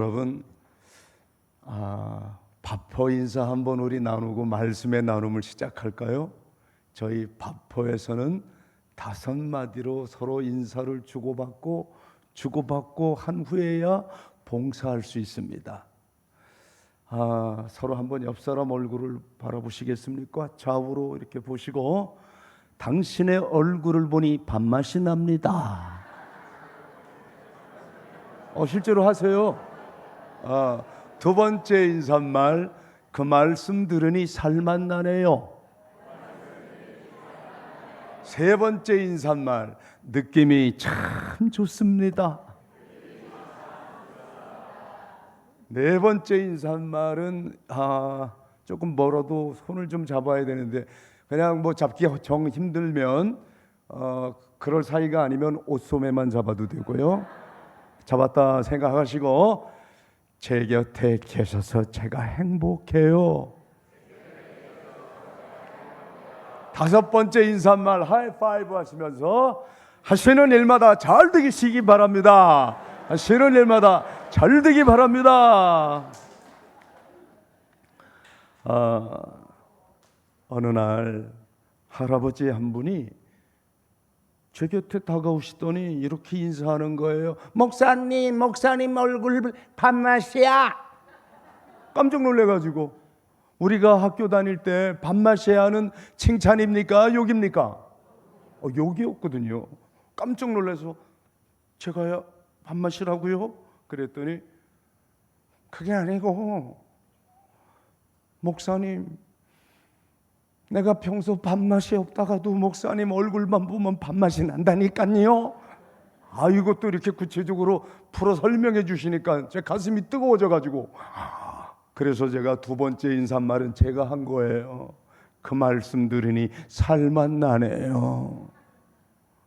여러분, 바포 인사 한번 우리 나누고 말씀의 나눔을 시작할까요? 저희 바포에서는 5마디로 서로 인사를 주고받고 한 후에야 봉사할 수 있습니다. 서로 한번 옆 사람 얼굴을 바라보시겠습니까? 좌우로 이렇게 보시고, 당신의 얼굴을 보니 밥맛이 납니다. 실제로 하세요. 두 번째 인사말, 그 말씀 들으니 살맛 나네요. 세 번째 인사말, 느낌이 참 좋습니다. 네 번째 인사말은 조금 멀어도 손을 좀 잡아야 되는데 그냥 뭐 잡기 정 힘들면 그럴 사이가 아니면 옷소매만 잡아도 되고요. 잡았다 생각하시고, 제 곁에 계셔서 제가 행복해요. 5번째 인사말 하이파이브 하시면서 하시는 일마다 잘 되시기 바랍니다. 하시는 일마다 잘 되기 바랍니다. 어느 날 할아버지 한 분이 제 곁에 다가오시더니 이렇게 인사하는 거예요. 목사님 얼굴 밥맛이야. 깜짝 놀래가지고, 우리가 학교 다닐 때 밥맛이야는 칭찬입니까? 욕입니까? 욕이었거든요. 깜짝 놀라서 제가요 밥맛이라고요? 그랬더니 그게 아니고, 목사님, 내가 평소 밥맛이 없다가도 목사님 얼굴만 보면 밥맛이 난다니까요. 이것도 이렇게 구체적으로 풀어 설명해 주시니까 제 가슴이 뜨거워져 가지고, 그래서 제가 2번째 인사말은 제가 한 거예요. 그 말씀 들으니 살맛 나네요.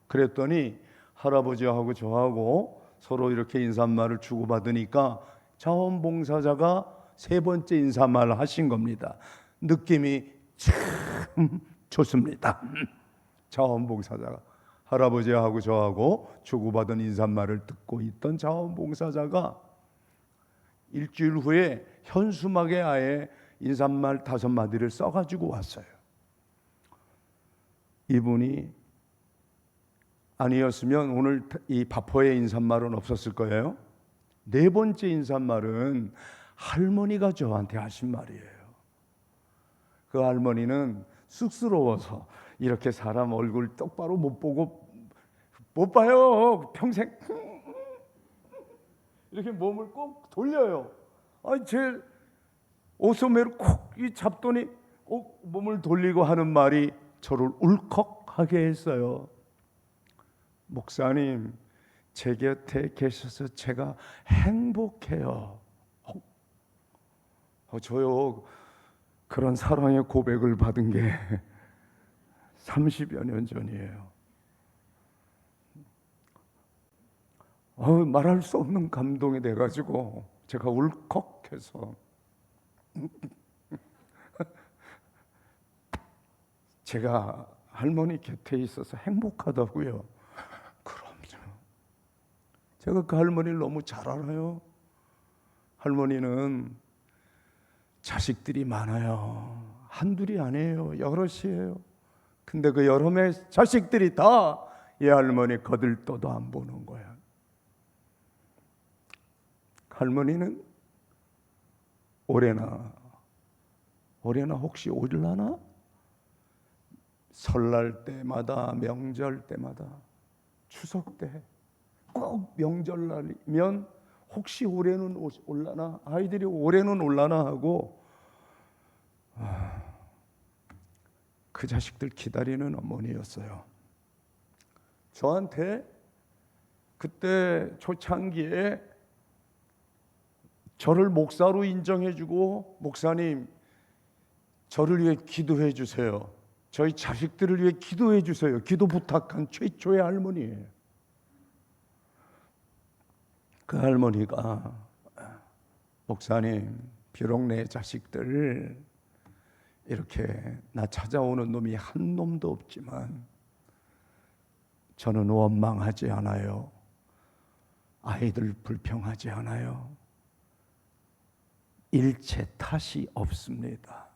그랬더니 할아버지하고 저하고 서로 이렇게 인사말을 주고받으니까 자원봉사자가 3번째 인사말을 하신 겁니다. 느낌이 참 좋습니다. 자원봉사자가 할아버지하고 저하고 주고받은 인사말을 듣고 있던 자원봉사자가 일주일 후에 현수막에 아예 인사말 5마디를 써가지고 왔어요. 이분이 아니었으면 오늘 이 바포의 인사말은 없었을 거예요. 4번째 인사말은 할머니가 저한테 하신 말이에요. 그 할머니는 쑥스러워서 이렇게 사람 얼굴 똑바로 못 봐요. 평생 이렇게 몸을 꼭 돌려요. 제 옷소매를 콕 잡더니 몸을 돌리고 하는 말이 저를 울컥하게 했어요. 목사님, 제 곁에 계셔서 제가 행복해요. 저요, 그런 사랑의 고백을 받은 게 30여 년 전이에요. 말할 수 없는 감동이 돼가지고 제가 울컥해서 제가 할머니 곁에 있어서 행복하다고요. 그럼요. 제가 그 할머니를 너무 잘 알아요. 할머니는 자식들이 많아요. 한둘이 아니에요. 여럿이에요. 근데 그 여름에 자식들이 다 이 할머니 거들떠도 안 보는 거야. 할머니는 올해나 혹시 오려나? 설날 때마다, 명절 때마다, 추석 때 꼭 명절날이면 혹시 올해는 올라나? 아이들이 올해는 올라나 하고 그 자식들 기다리는 어머니였어요. 저한테 그때 초창기에 저를 목사로 인정해주고, 목사님, 저를 위해 기도해 주세요. 저희 자식들을 위해 기도해 주세요. 기도 부탁한 최초의 할머니예요. 그 할머니가, 목사님, 비록 내 자식들 이렇게 나 찾아오는 놈이 한 놈도 없지만 저는 원망하지 않아요. 아이들 불평하지 않아요. 일체 탓이 없습니다.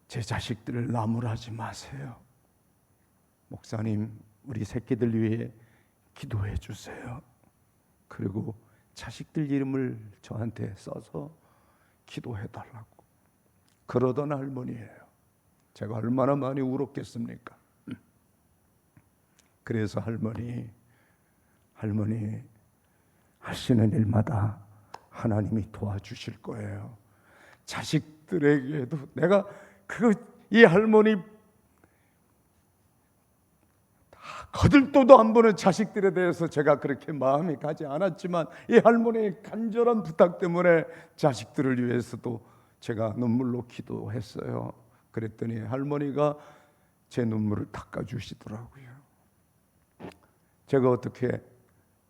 제 자식들을 나무라지 마세요. 목사님, 우리 새끼들 위해 기도해 주세요. 그리고 자식들 이름을 저한테 써서 기도해 달라고 그러던 할머니예요. 제가 얼마나 많이 울었겠습니까? 그래서 할머니 하시는 일마다 하나님이 도와주실 거예요. 자식들에게도 내가 이 할머니 거들떠도 한 번은 자식들에 대해서 제가 그렇게 마음이 가지 않았지만 이 할머니의 간절한 부탁 때문에 자식들을 위해서도 제가 눈물로 기도했어요. 그랬더니 할머니가 제 눈물을 닦아주시더라고요. 제가 어떻게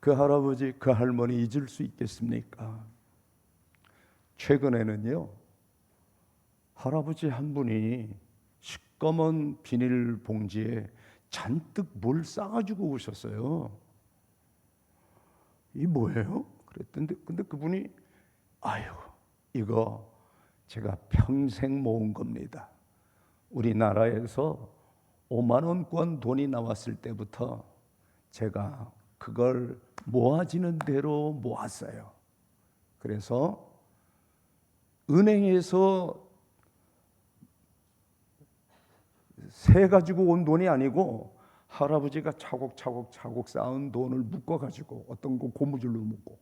그 할아버지, 그 할머니 잊을 수 있겠습니까? 최근에는요, 할아버지 한 분이 시꺼먼 비닐봉지에 잔뜩 뭘 싸가지고 오셨어요. 이 뭐예요? 그랬던데, 근데 그분이 아유, 이거 제가 평생 모은 겁니다. 우리나라에서 5만 원권 돈이 나왔을 때부터 제가 그걸 모아지는 대로 모았어요. 그래서 은행에서 세 가지고 온 돈이 아니고 할아버지가 차곡차곡 쌓은 돈을 묶어가지고 어떤 거 고무줄로 묶고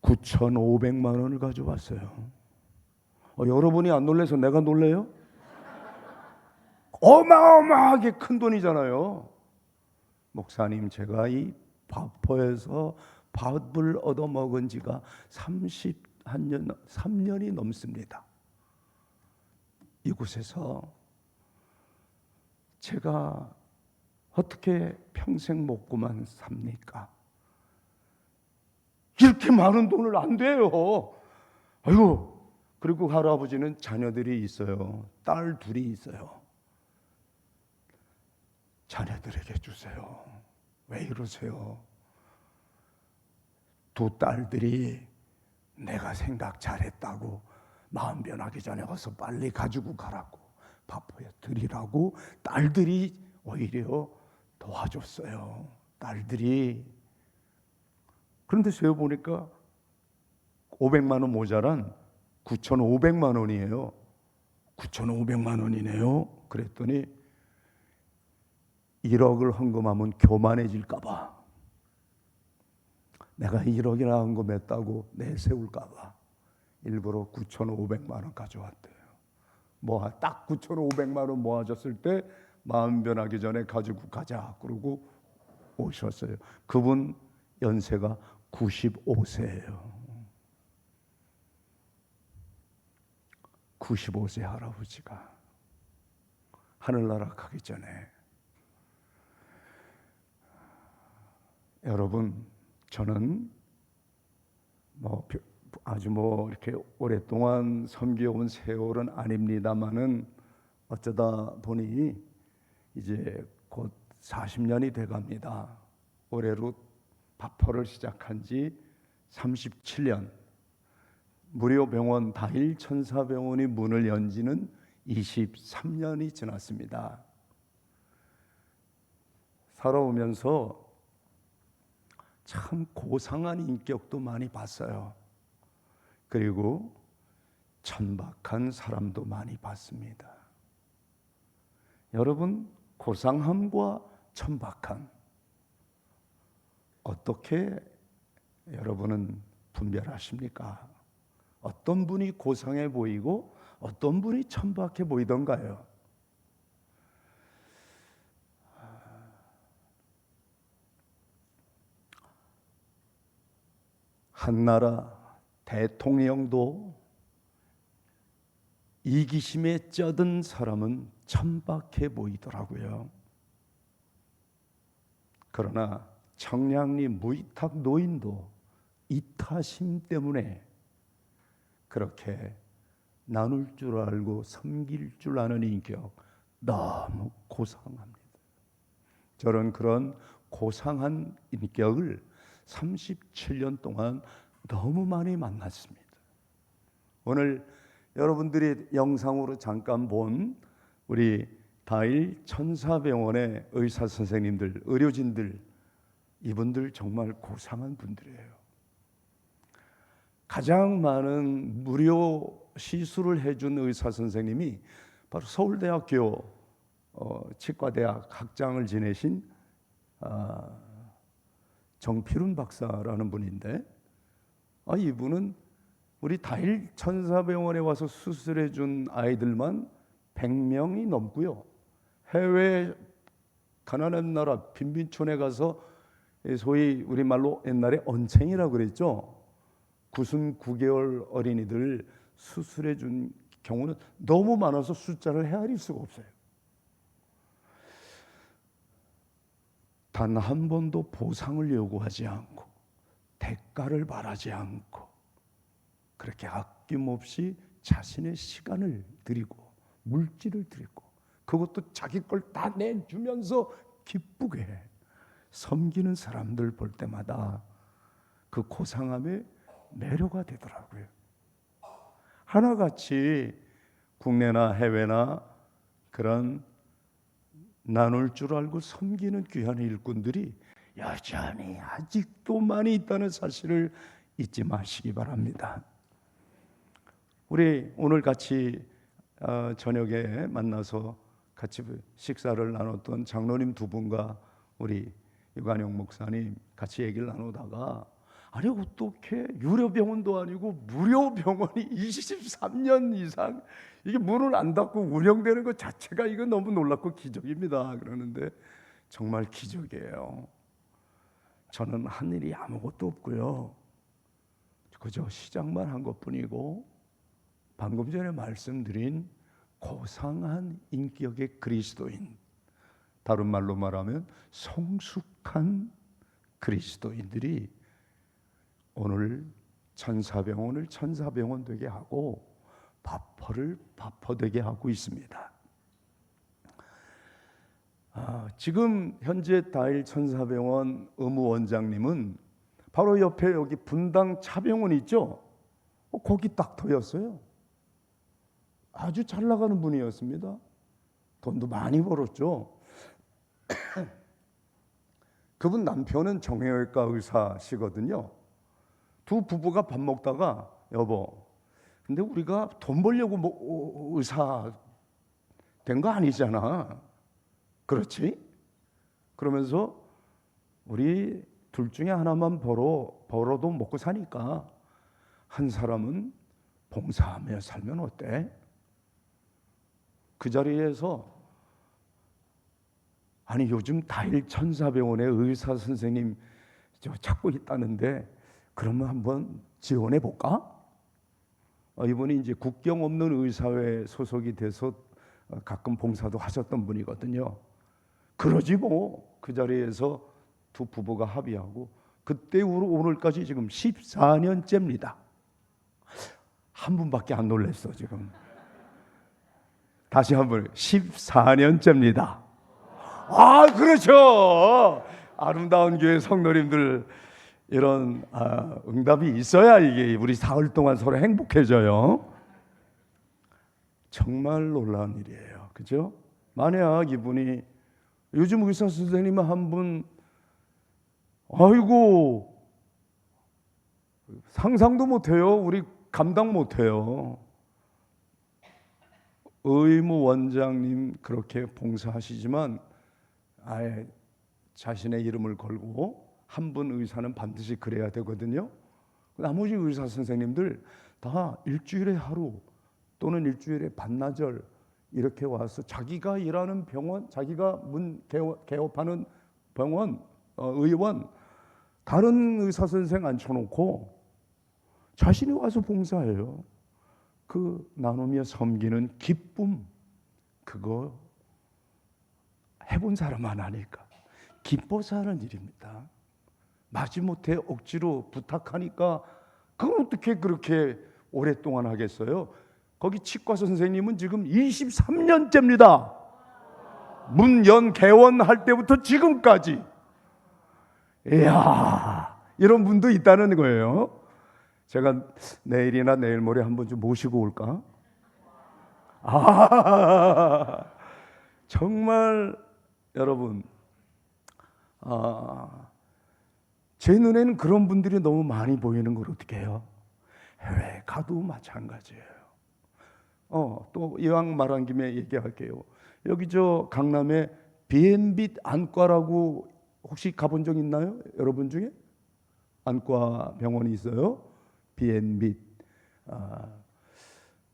9,500만 원을 가져왔어요. 여러분이 안 놀래서 내가 놀래요? 어마어마하게 큰 돈이잖아요. 목사님, 제가 이 바포에서 밥을 얻어먹은 지가 3년이 넘습니다. 이곳에서 제가 어떻게 평생 먹고만 삽니까? 이렇게 많은 돈을 안 돼요. 아이고, 그리고 할아버지는 자녀들이 있어요. 딸 둘이 있어요. 자녀들에게 주세요. 왜 이러세요? 두 딸들이 내가 생각 잘했다고 마음 변하기 전에 와서 빨리 가지고 가라고 바포에 드리라고 딸들이 오히려 도와줬어요. 딸들이. 그런데 세어보니까 500만 원 모자란 9,500만 원이에요. 9,500만 원이네요. 그랬더니 1억을 헌금하면 교만해질까 봐, 내가 1억이나 헌금했다고 내세울까 봐 일부러 9,500만 원 가져왔대요. 딱 9,500만 원 모아졌을 때 마음 변하기 전에 가지고 가자 그러고 오셨어요. 그분 연세가 95세예요. 95세 할아버지가 하늘나라 가기 전에, 여러분, 저는 아주 이렇게 오랫동안 섬겨온 세월은 아닙니다만은 어쩌다 보니 이제 곧 40년이 돼갑니다. 올해로 바포를 시작한 지 37년, 무료 병원 다일 천사병원이 문을 연 지는 23년이 지났습니다. 살아오면서 참 고상한 인격도 많이 봤어요. 그리고 천박한 사람도 많이 봤습니다. 여러분, 고상함과 천박함 어떻게 여러분은 분별하십니까? 어떤 분이 고상해 보이고 어떤 분이 천박해 보이던가요? 한 나라 대통령도 이기심에 쩌든 사람은 천박해 보이더라고요. 그러나 청량리 무이탁 노인도 이타심 때문에 그렇게 나눌 줄 알고 섬길 줄 아는 인격, 너무 고상합니다. 저는 그런 고상한 인격을 37년 동안 너무 많이 만났습니다. 오늘 여러분들이 영상으로 잠깐 본 우리 다일 천사병원의 의사 선생님들, 의료진들, 이분들 정말 고상한 분들이에요. 가장 많은 무료 시술을 해준 의사 선생님이 바로 서울대학교 치과대학 학장을 지내신 정필훈 박사라는 분인데, 이분은 우리 다일 천사병원에 와서 수술해 준 아이들만 100명이 넘고요, 해외 가난한 나라 빈민촌에 가서 소위 우리말로 옛날에 언챙이라고 그랬죠. 99개월 어린이들 수술해 준 경우는 너무 많아서 숫자를 헤아릴 수가 없어요. 단 한 번도 보상을 요구하지 않고 대가를 바라지 않고 그렇게 아낌없이 자신의 시간을 드리고 물질을 드리고 그것도 자기 걸 다 내주면서 기쁘게 섬기는 사람들 볼 때마다 그 고상함에 매료가 되더라고요. 하나같이 국내나 해외나 그런 나눌 줄 알고 섬기는 귀한 일꾼들이 여전히 아직도 많이 있다는 사실을 잊지 마시기 바랍니다. 우리 오늘 같이 저녁에 만나서 같이 식사를 나눴던 장로님 두 분과 우리 유관영 목사님 같이 얘기를 나누다가, 아니 어떻게 유료병원도 아니고 무료병원이 23년 이상 이게 문을 안 닫고 운영되는 것 자체가 이거 너무 놀랍고 기적입니다. 그러는데 정말 기적이에요. 저는 한 일이 아무것도 없고요, 그저 시작만 한 것뿐이고 방금 전에 말씀드린 고상한 인격의 그리스도인, 다른 말로 말하면 성숙한 그리스도인들이 오늘 천사병원을 천사병원 되게 하고 바퍼를 바퍼되게 하고 있습니다. 지금 현재 다일 천사병원 의무원장님은 바로 옆에 여기 분당 차병원 있죠? 거기 딱 터였어요. 아주 잘 나가는 분이었습니다. 돈도 많이 벌었죠. 그분 남편은 정형외과 의사시거든요. 두 부부가 밥 먹다가, 여보, 근데 우리가 돈 벌려고 의사 된 거 아니잖아. 그렇지? 그러면서 우리 둘 중에 하나만 벌어도 먹고 사니까 한 사람은 봉사하며 살면 어때? 그 자리에서, 아니 요즘 다일 천사병원에 의사 선생님 찾고 있다는데 그러면 한번 지원해 볼까? 이분이 이제 국경 없는 의사회 소속이 돼서 가끔 봉사도 하셨던 분이거든요. 그러지 뭐. 그 자리에서 두 부부가 합의하고 그때 오늘까지 지금 14년째입니다. 한 분밖에 안 놀랬어 지금. 다시 한번 14년째입니다. 그렇죠. 아름다운 교회 성도님들, 이런 응답이 있어야 이게 우리 사흘 동안 서로 행복해져요. 정말 놀라운 일이에요. 그죠? 만약 이분이 요즘 의사 선생님 한 분, 아이고 상상도 못해요. 우리 감당 못해요. 의무원장님 그렇게 봉사하시지만 아예 자신의 이름을 걸고 한 분 의사는 반드시 그래야 되거든요. 나머지 의사 선생님들 다 일주일에 하루 또는 일주일에 반나절 이렇게 와서 자기가 일하는 병원, 자기가 문 개업하는 병원, 의원, 다른 의사 선생 앉혀놓고 자신이 와서 봉사해요. 그 나누며 섬기는 기쁨, 그거 해본 사람만 아니까 기뻐서 하는 일입니다. 마지못해 억지로 부탁하니까 그걸 어떻게 그렇게 오랫동안 하겠어요? 거기 치과 선생님은 지금 23년째입니다. 문 연 개원할 때부터 지금까지. 이야, 이런 분도 있다는 거예요. 제가 내일이나 내일 모레 한번 좀 모시고 올까? 정말 여러분, 제 눈에는 그런 분들이 너무 많이 보이는 걸 어떻게 해요? 해외 가도 마찬가지예요. 또 이왕 말한 김에 얘기할게요. 여기 저 강남에 B&B 안과라고 혹시 가본 적 있나요? 여러분 중에? 안과 병원이 있어요. B&B.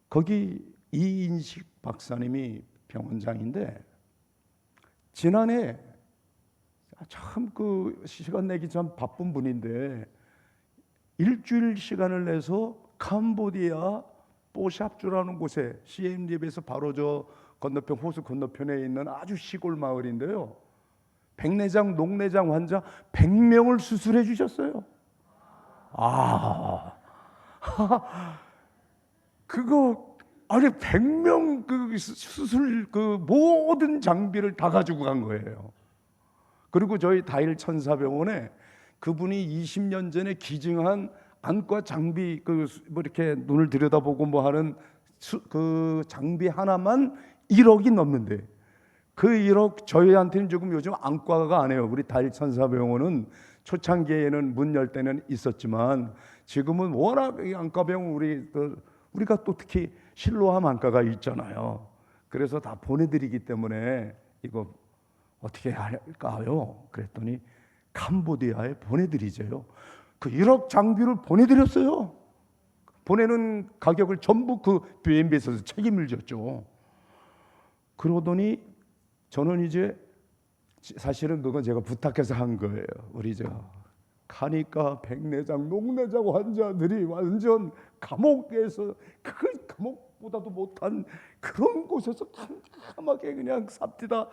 거기 이인식 박사님이 병원장인데 지난해 참 그 시간 내기 참 바쁜 분인데 일주일 시간을 내서 캄보디아 뽀샵주라는 곳에 CM립에서 바로 저 건너편 호수 건너편에 있는 아주 시골 마을인데요. 백내장, 녹내장 환자 100명을 수술해 주셨어요. 그거 아니 100명 그 수술 그 모든 장비를 다 가지고 간 거예요. 그리고 저희 다일 천사병원에 그분이 20년 전에 기증한 안과 장비 그 뭐 이렇게 눈을 들여다보고 뭐 하는 그 장비 하나만 1억이 넘는데 그 1억 저희한테는 조금 요즘 안과가 안 해요. 우리 다일 천사병원은 초창기에는 문 열 때는 있었지만 지금은 워낙 안과병원 우리가 또 특히 실로암 안과가 있잖아요. 그래서 다 보내드리기 때문에 이거 어떻게 할까요? 그랬더니 캄보디아에 보내드리재요. 그 1억 장비를 보내드렸어요. 보내는 가격을 전부 그 B&B에서 책임을 졌죠. 그러더니 저는 이제 사실은 그건 제가 부탁해서 한 거예요. 우리 가니까 백내장, 녹내장 환자들이 완전 감옥에서 그 감옥보다도 못한 그런 곳에서 캄캄하게 그냥 삽디다.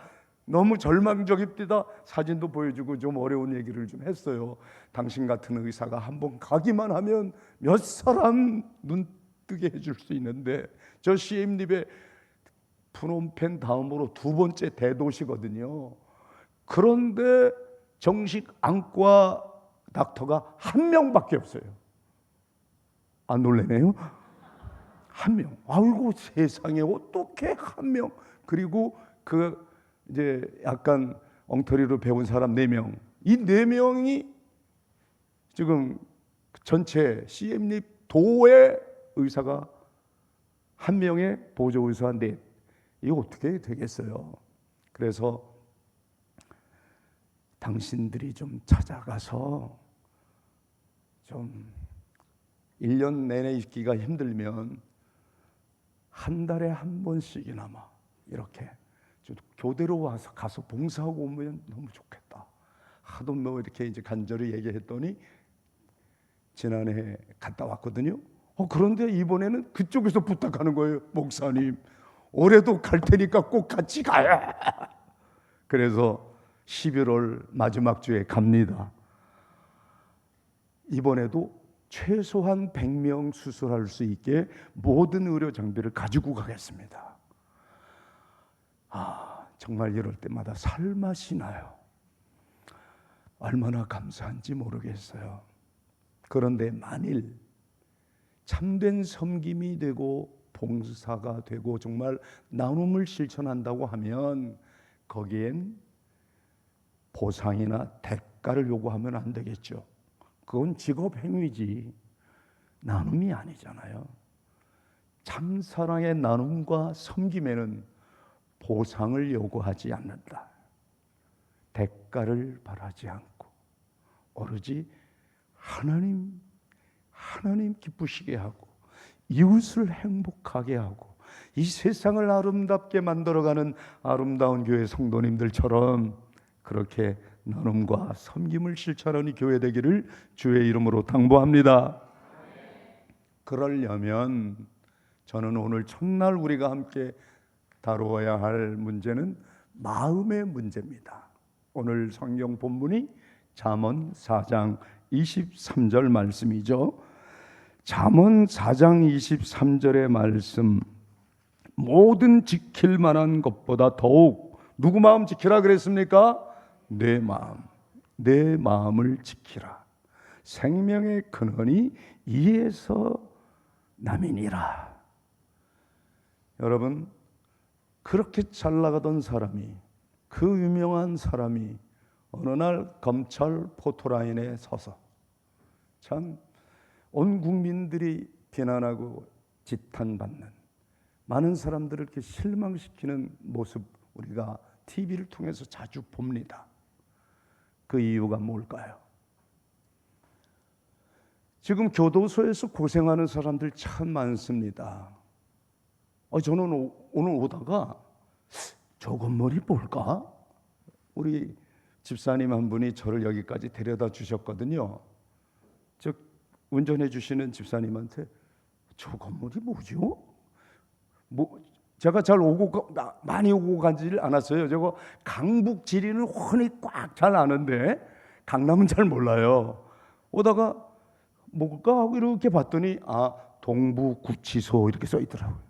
너무 절망적입니다. 사진도 보여주고 좀 어려운 얘기를 좀 했어요. 당신 같은 의사가 한번 가기만 하면 몇 사람 눈 뜨게 해줄 수 있는데 저 시엠립의 프놈펜 다음으로 두 번째 대도시거든요. 그런데 정식 안과 닥터가 한 명밖에 없어요. 안 놀래네요? 한 명. 아이고 세상에 어떻게 한 명. 그리고 그 이제 약간 엉터리로 배운 사람 4명. 이 4명이 지금 전체 CM립 도의 의사가 한 명의 보조 의사 4. 이거 어떻게 되겠어요? 그래서 당신들이 좀 찾아가서 좀 1년 내내 있기가 힘들면 한 달에 한 번씩이나마 이렇게 좀 교대로 와서 가서 봉사하고 오면 너무 좋겠다. 하도 뭐 이렇게 이제 간절히 얘기했더니 지난해 갔다 왔거든요. 그런데 이번에는 그쪽에서 부탁하는 거예요. 목사님, 올해도 갈 테니까 꼭 같이 가요. 그래서 11월 마지막 주에 갑니다. 이번에도 최소한 100명 수술할 수 있게 모든 의료 장비를 가지고 가겠습니다. 정말 이럴 때마다 살맛이 나요. 얼마나 감사한지 모르겠어요. 그런데 만일 참된 섬김이 되고 봉사가 되고 정말 나눔을 실천한다고 하면 거기엔 보상이나 대가를 요구하면 안 되겠죠. 그건 직업 행위지 나눔이 아니잖아요. 참 사랑의 나눔과 섬김에는 보상을 요구하지 않는다. 대가를 바라지 않고 오로지 하나님 기쁘시게 하고 이웃을 행복하게 하고 이 세상을 아름답게 만들어가는 아름다운 교회 성도님들처럼 그렇게 나눔과 섬김을 실천하는 교회 되기를 주의 이름으로 당부합니다. 그러려면 저는 오늘 첫날 우리가 함께 다루어야 할 문제는 마음의 문제입니다. 오늘 성경 본문이 잠언 4장 23절 말씀이죠. 잠언 4장 23절의 말씀, 모든 지킬 만한 것보다 더욱 누구 마음 지키라 그랬습니까? 내 마음을 지키라. 생명의 근원이 이에서 남이니라. 여러분, 그렇게 잘 나가던 사람이, 그 유명한 사람이 어느 날 검찰 포토라인에 서서 참 온 국민들이 비난하고 지탄받는, 많은 사람들을 이렇게 실망시키는 모습 우리가 TV를 통해서 자주 봅니다. 그 이유가 뭘까요? 지금 교도소에서 고생하는 사람들 참 많습니다. 저는 오늘 오다가 저 건물이 뭘까? 우리 집사님 한 분이 저를 여기까지 데려다 주셨거든요. 저 운전해 주시는 집사님한테 저 건물이 뭐죠? 제가 잘 많이 오고 가지를 않았어요. 저거 강북 지리는 훤히 꽉 잘 아는데 강남은 잘 몰라요. 오다가 뭘까 하고 이렇게 봤더니 동부구치소 이렇게 써 있더라고요.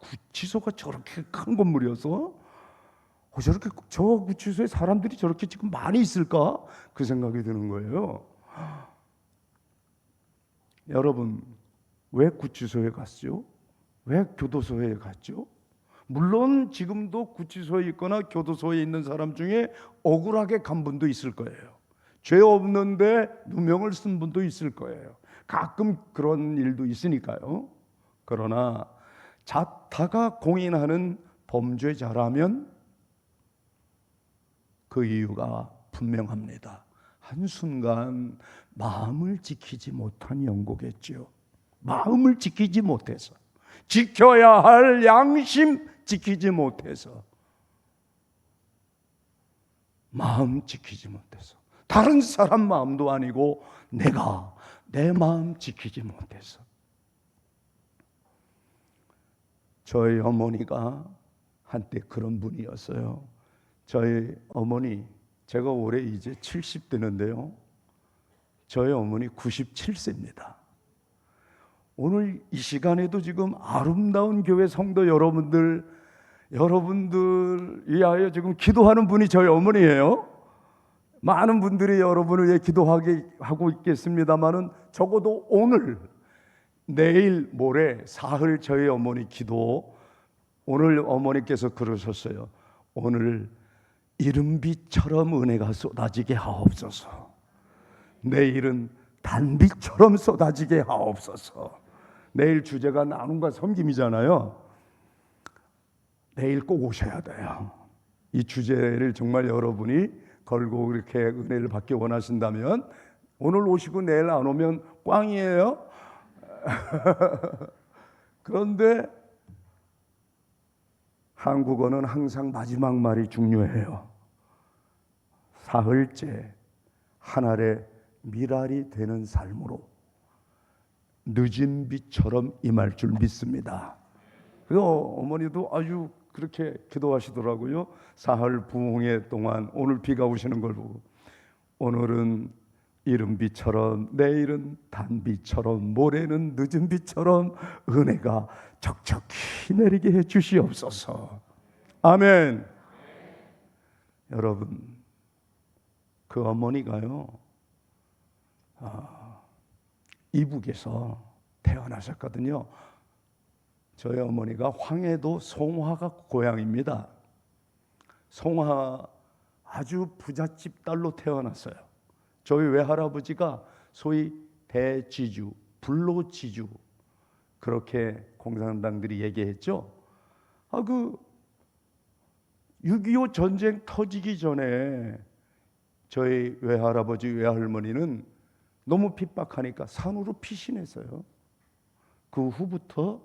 구치소가 저렇게 큰 건물이어서 저렇게 저 구치소에 사람들이 저렇게 지금 많이 있을까? 그 생각이 드는 거예요. 여러분, 왜 구치소에 갔죠? 왜 교도소에 갔죠? 물론 지금도 구치소에 있거나 교도소에 있는 사람 중에 억울하게 간 분도 있을 거예요. 죄 없는데 누명을 쓴 분도 있을 거예요. 가끔 그런 일도 있으니까요. 그러나 자타가 공인하는 범죄자라면 그 이유가 분명합니다. 한순간 마음을 지키지 못한 연고겠지요. 마음을 지키지 못해서, 지켜야 할 양심 지키지 못해서, 마음 지키지 못해서, 다른 사람 마음도 아니고 내가 내 마음 지키지 못해서. 저희 어머니가 한때 그런 분이었어요. 저희 어머니, 제가 올해 이제 70대인데요. 저희 어머니 97세입니다. 오늘 이 시간에도 지금 아름다운 교회 성도 여러분들 위하여 지금 기도하는 분이 저희 어머니예요. 많은 분들이 여러분을 위해 기도하게 하고 있겠습니다만은 적어도 오늘, 내일, 모레 사흘 저희 어머니 기도, 오늘 어머니께서 그러셨어요. 오늘 이른비처럼 은혜가 쏟아지게 하옵소서. 내일은 단비처럼 쏟아지게 하옵소서. 내일 주제가 나눔과 섬김이잖아요. 내일 꼭 오셔야 돼요. 이 주제를 정말 여러분이 걸고 그렇게 은혜를 받기 원하신다면 오늘 오시고 내일 안 오면 꽝이에요. 그런데 한국어는 항상 마지막 말이 중요해요. 사흘째 한 알의 밀알이 되는 삶으로 늦은 비처럼 임할 줄 믿습니다. 그래서 어머니도 아주 그렇게 기도하시더라고요. 사흘 부흥회 동안 오늘 비가 오시는 걸 보고 오늘은 이른 비처럼, 내일은 단비처럼, 모레는 늦은 비처럼 은혜가 척척히 내리게 해 주시옵소서. 아멘. 여러분, 그 어머니가요, 이북에서 태어나셨거든요. 저희 어머니가 황해도 송화가 고향입니다. 송화 아주 부잣집 딸로 태어났어요. 저희 외할아버지가 소위 대지주, 불로지주, 그렇게 공산당들이 얘기했죠. 6.25 전쟁 터지기 전에 저희 외할아버지, 외할머니는 너무 핍박하니까 산으로 피신했어요. 그 후부터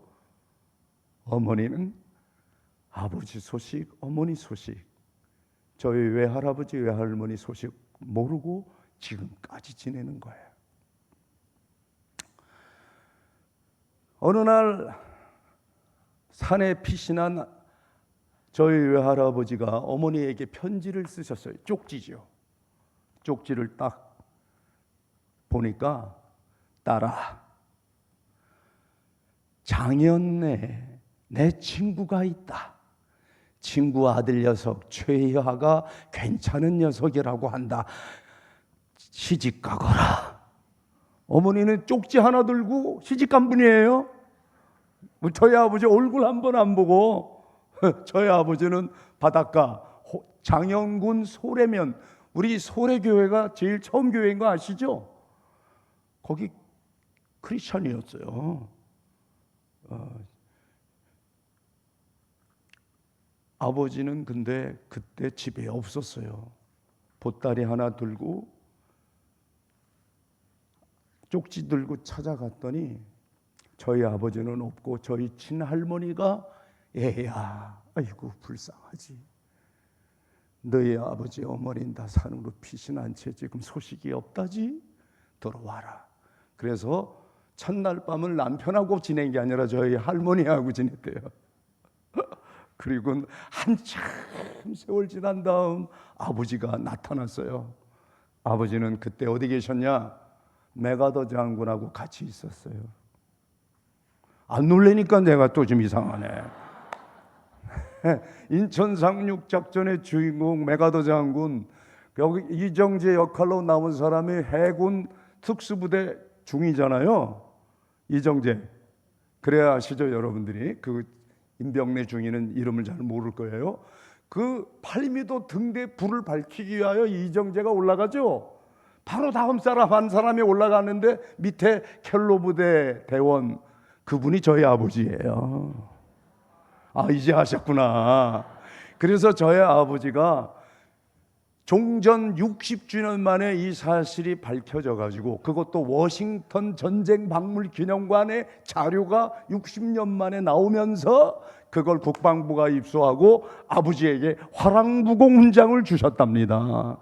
어머니는 아버지 소식, 어머니 소식, 저희 외할아버지, 외할머니 소식 모르고 지금까지 지내는 거예요. 어느 날 산에 피신한 저희 외할아버지가 어머니에게 편지를 쓰셨어요. 쪽지죠. 쪽지를 딱 보니까, 딸아, 장현내 내 친구가 있다. 친구 아들 녀석 최희화가 괜찮은 녀석이라고 한다. 시집 가거라. 어머니는 쪽지 하나 들고 시집 간 분이에요. 저희 아버지 얼굴 한 번 안 보고 저희 아버지는 바닷가 장영군 소래면, 우리 소래교회가 제일 처음 교회인 거 아시죠? 거기 크리스천이었어요. 아버지는 근데 그때 집에 없었어요. 보따리 하나 들고 쪽지 들고 찾아갔더니 저희 아버지는 없고 저희 친할머니가 애야, 아이고 불쌍하지. 너희 아버지 어머니는 다 산으로 피신한 채 지금 소식이 없다지. 들어와라. 그래서 첫날 밤을 남편하고 지낸 게 아니라 저희 할머니하고 지냈대요. 그리고 한참 세월 지난 다음 아버지가 나타났어요. 아버지는 그때 어디 계셨냐? 메가더 장군하고 같이 있었어요. 안 놀래니까 내가 또 좀 이상하네. 인천 상륙 작전의 주인공 메가더 장군, 여기 이정재 역할로 나온 사람이 해군 특수부대 중이잖아요. 이정재. 그래야 아시죠, 여러분들이? 그 임병래 중위는 이름을 잘 모를 거예요. 그 8m 등대 불을 밝히기 위하여 이정재가 올라가죠. 바로 다음 사람 한 사람이 올라가는데 밑에 켈로 부대 대원, 그분이 저희 아버지예요. 아, 이제 아셨구나. 그래서 저희 아버지가 종전 60주년 만에 이 사실이 밝혀져 가지고, 그것도 워싱턴 전쟁 박물 기념관에 자료가 60년 만에 나오면서 그걸 국방부가 입수하고 아버지에게 화랑부공 훈장을 주셨답니다.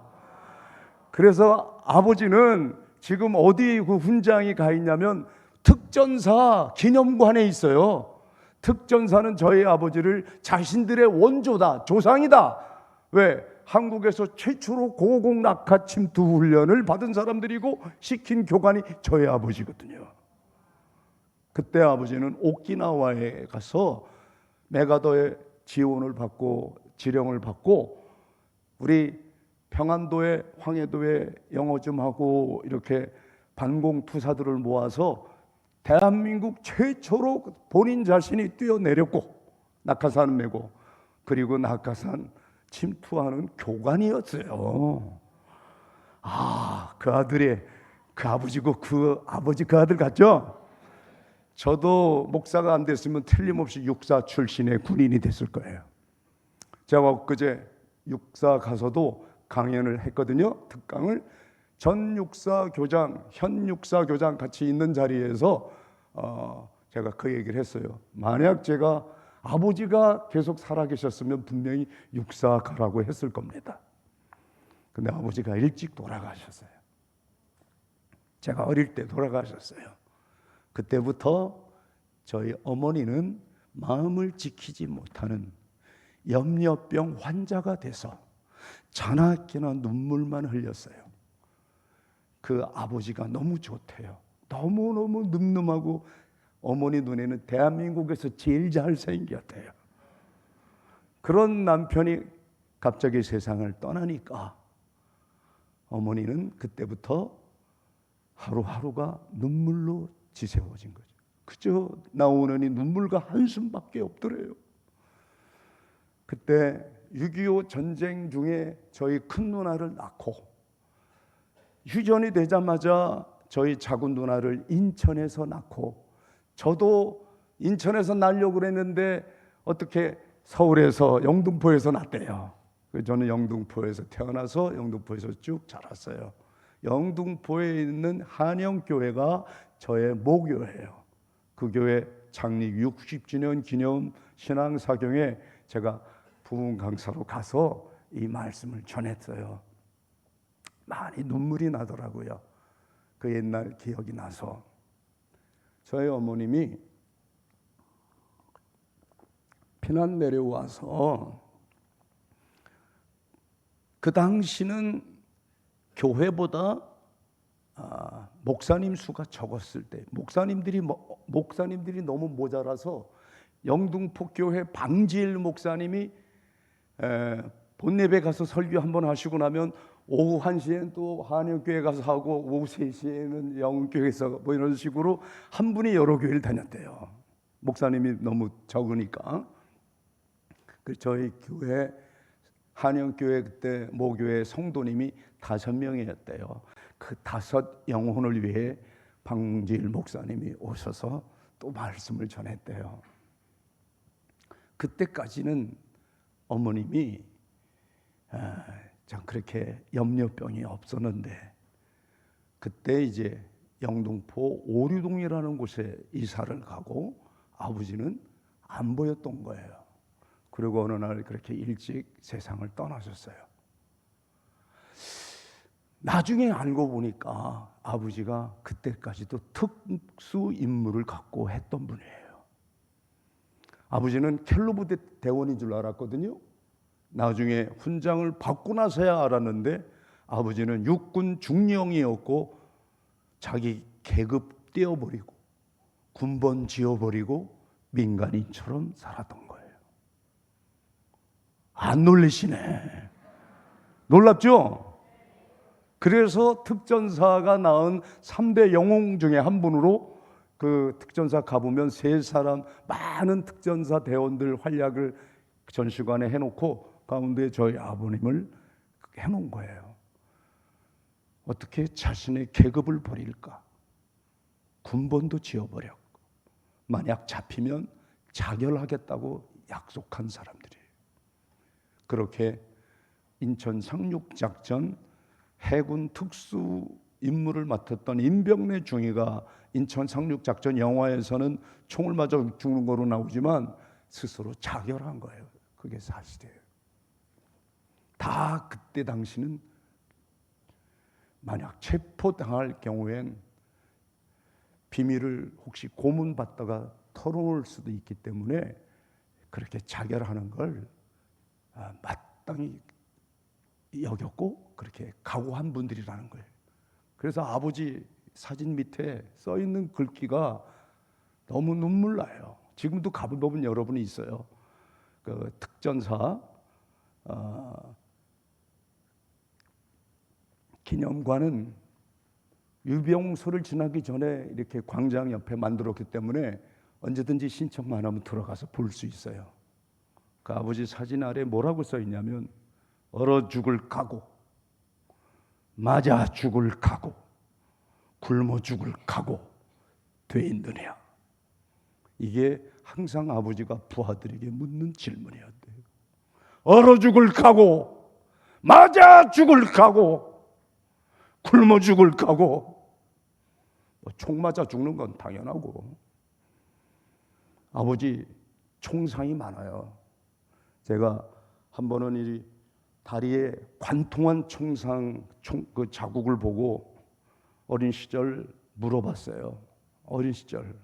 그래서 아버지는 지금 어디 그 훈장이 가 있냐면 특전사 기념관에 있어요. 특전사는 저희 아버지를 자신들의 원조다, 조상이다. 왜? 한국에서 최초로 고공 낙하 침투 훈련을 받은 사람들이고 시킨 교관이 저희 아버지거든요. 그때 아버지는 오키나와에 가서 메가더의 지원을 받고 지령을 받고 우리 평안도에, 황해도에 영어 좀 하고 이렇게 반공 투사들을 모아서 대한민국 최초로 본인 자신이 뛰어내렸고 낙하산 메고, 그리고 낙하산 침투하는 교관이었어요. 아, 그 아들이 그 아버지고 그 아버지 그 아들 같죠? 저도 목사가 안 됐으면 틀림없이 육사 출신의 군인이 됐을 거예요. 제가 엊그제 육사 가서도 강연을 했거든요. 특강을. 전 육사 교장, 현 육사 교장 같이 있는 자리에서 제가 그 얘기를 했어요. 만약 제가 아버지가 계속 살아계셨으면 분명히 육사 가라고 했을 겁니다. 근데 아버지가 일찍 돌아가셨어요. 제가 어릴 때 돌아가셨어요. 그때부터 저희 어머니는 마음을 지키지 못하는 염려병 환자가 돼서 자나깨나 눈물만 흘렸어요. 그 아버지가 너무 좋대요. 너무너무 늠름하고 어머니 눈에는 대한민국에서 제일 잘생겼대요. 그런 남편이 갑자기 세상을 떠나니까 어머니는 그때부터 하루하루가 눈물로 지새워진 거죠. 그저 나오는 이 눈물과 한숨밖에 없더래요. 그때 6.25 전쟁 중에 저희 큰 누나를 낳고 휴전이 되자마자 저희 작은 누나를 인천에서 낳고, 저도 인천에서 낳으려고 그랬는데 어떻게 서울에서 영등포에서 낳대요. 저는 영등포에서 태어나서 영등포에서 쭉 자랐어요. 영등포에 있는 한영교회가 저의 모교회예요. 그 교회 창립 60주년 기념 신앙사경에 제가 부흥 강사로 가서 이 말씀을 전했어요. 많이 눈물이 나더라고요. 그 옛날 기억이 나서. 저희 어머님이 피난 내려와서 그 당시는 교회보다 목사님 수가 적었을 때, 목사님들이 너무 모자라서 영등포 교회 방지일 목사님이 본예배 가서 설교 한번 하시고 나면 오후 1시에는 또 한영교회 가서 하고 오후 3시에는 영흥교회에서 뭐 이런 식으로 한 분이 여러 교회를 다녔대요. 목사님이 너무 적으니까. 그 저희 교회 한영교회 그때 모교회 성도님이 5명이었대요. 그 5 영혼을 위해 박문질 목사님이 오셔서 또 말씀을 전했대요. 그때까지는 어머님이 참 그렇게 염려병이 없었는데 그때 이제 영등포 오류동이라는 곳에 이사를 가고 아버지는 안 보였던 거예요. 그리고 어느 날 그렇게 일찍 세상을 떠나셨어요. 나중에 알고 보니까 아버지가 그때까지도 특수 임무를 갖고 했던 분이에요. 아버지는 켈로브 대원인 줄 알았거든요. 나중에 훈장을 받고 나서야 알았는데 아버지는 육군 중령이었고 자기 계급 떼어버리고 군번 지어버리고 민간인처럼 살았던 거예요. 안 놀라시네. 놀랍죠? 그래서 특전사가 낳은 3대 영웅 중에 한 분으로 그 특전사 가보면 3사람 많은 특전사 대원들 활약을 전시관에 해놓고 가운데 저희 아버님을 해놓은 거예요. 어떻게 자신의 계급을 버릴까? 군번도 지어버렸고 만약 잡히면 자결하겠다고 약속한 사람들이에요. 그렇게 인천 상륙작전 해군 특수 임무를 맡았던 임병래 중위가 인천 상륙작전 영화에서는 총을 맞아 죽는 거로 나오지만 스스로 자결한 거예요. 그게 사실이에요. 다 그때 당시는 만약 체포당할 경우엔 비밀을 혹시 고문받다가 털어놓을 수도 있기 때문에 그렇게 자결하는 걸 마땅히 여겼고 그렇게 각오한 분들이라는 거예요. 그래서 아버지 사진 밑에 써 있는 글귀가 너무 눈물 나요. 지금도 가보면 여러분이 있어요. 그 특전사 기념관은 유병소를 지나기 전에 이렇게 광장 옆에 만들었기 때문에 언제든지 신청만 하면 들어가서 볼 수 있어요. 그 아버지 사진 아래 뭐라고 써 있냐면 얼어 죽을 각오, 맞아 죽을 각오, 굶어 죽을 각오 돼 있느냐. 이게 항상 아버지가 부하들에게 묻는 질문이었대요. 얼어 죽을 각오, 맞아 죽을 각오, 굶어 죽을 각오. 총 맞아 죽는 건 당연하고. 아버지 총상이 많아요. 제가 한 번은 이 다리에 관통한 총상 그 자국을 보고 어린 시절 물어봤어요. 어린 시절,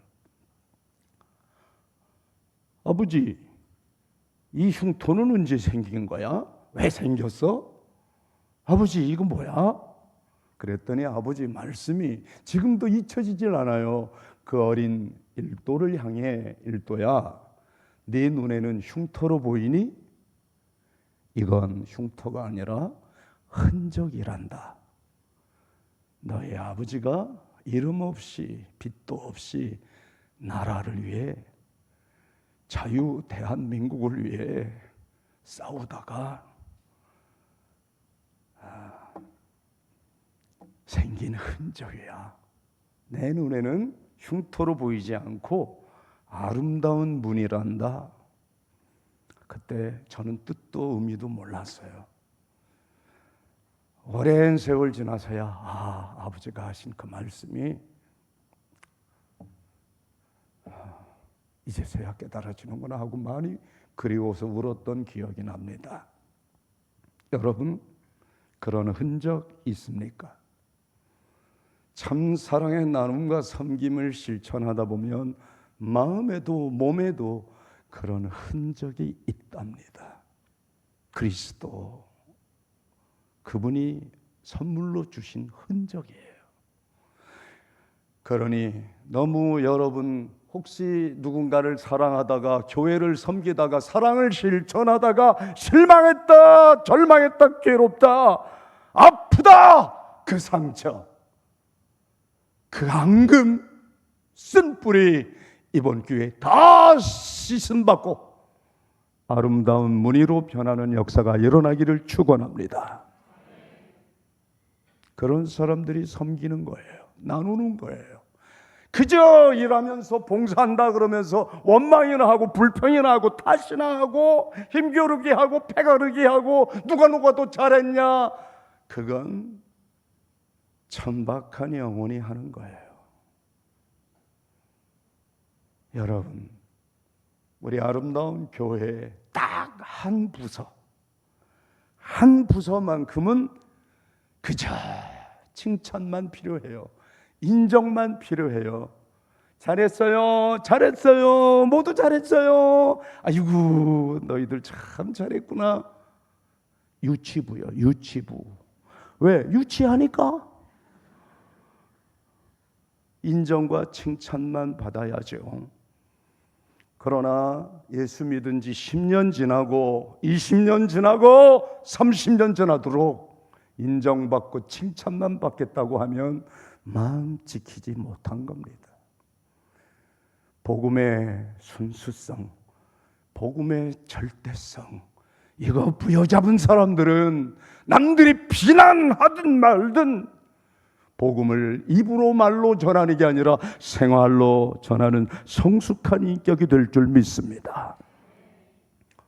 아버지 이 흉터는 언제 생긴 거야? 왜 생겼어? 아버지 이거 뭐야? 그랬더니 아버지 말씀이 지금도 잊혀지질 않아요. 그 어린 일도를 향해, 일도야, 네 눈에는 흉터로 보이니? 이건 흉터가 아니라 흔적이란다. 너의 아버지가 이름 없이 빚도 없이 나라를 위해, 자유 대한민국을 위해 싸우다가 생긴 흔적이야. 내 눈에는 흉터로 보이지 않고 아름다운 문이란다. 그때 저는 뜻도 의미도 몰랐어요. 오랜 세월 지나서야 아버지가 하신 그 말씀이 이제서야 깨달아지는구나 하고 많이 그리워서 울었던 기억이 납니다. 여러분, 그런 흔적 있습니까? 참 사랑의 나눔과 섬김을 실천하다 보면 마음에도 몸에도 그런 흔적이 있답니다. 그리스도, 그분이 선물로 주신 흔적이에요. 그러니 너무 여러분 혹시 누군가를 사랑하다가 교회를 섬기다가 사랑을 실천하다가 실망했다, 절망했다, 괴롭다, 다 그 상처, 그 앙금 쓴 뿌리 이번 기회에 다 씻음받고 아름다운 무늬로 변하는 역사가 일어나기를 축원합니다. 그런 사람들이 섬기는 거예요. 나누는 거예요. 그저 일하면서 봉사한다 그러면서 원망이나 하고 불평이나 하고 탓이나 하고 힘겨루기 하고 패가르기 하고 누가 더 잘했냐, 그건 천박한 영혼이 하는 거예요. 여러분, 우리 아름다운 교회에 딱 한 부서만큼은 그저 칭찬만 필요해요. 인정만 필요해요. 잘했어요, 잘했어요, 모두 잘했어요. 아이고 너희들 참 잘했구나. 유치부요, 유치부. 왜? 유치하니까. 인정과 칭찬만 받아야죠. 그러나 예수 믿은 지 10년 지나고 20년 지나고 30년 지나도록 인정받고 칭찬만 받겠다고 하면 마음 지키지 못한 겁니다. 복음의 순수성, 복음의 절대성, 이거 부여잡은 사람들은 남들이 비난하든 말든 복음을 입으로 말로 전하는 게 아니라 생활로 전하는 성숙한 인격이 될 줄 믿습니다.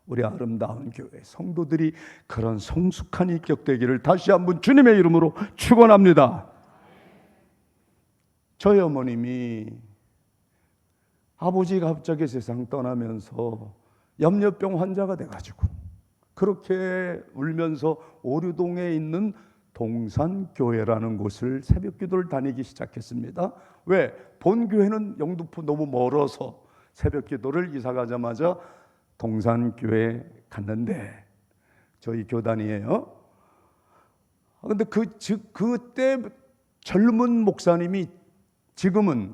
우리 아름다운 교회 성도들이 그런 성숙한 인격 되기를 다시 한번 주님의 이름으로 축원합니다. 저희 어머님이 아버지 갑자기 세상 떠나면서 염려병 환자가 돼가지고 그렇게 울면서 오류동에 있는 동산교회라는 곳을 새벽기도를 다니기 시작했습니다. 왜? 본교회는 영등포 너무 멀어서 새벽기도를 이사 가자마자 동산교회에 갔는데, 저희 교단이에요. 근데 그때 젊은 목사님이 지금은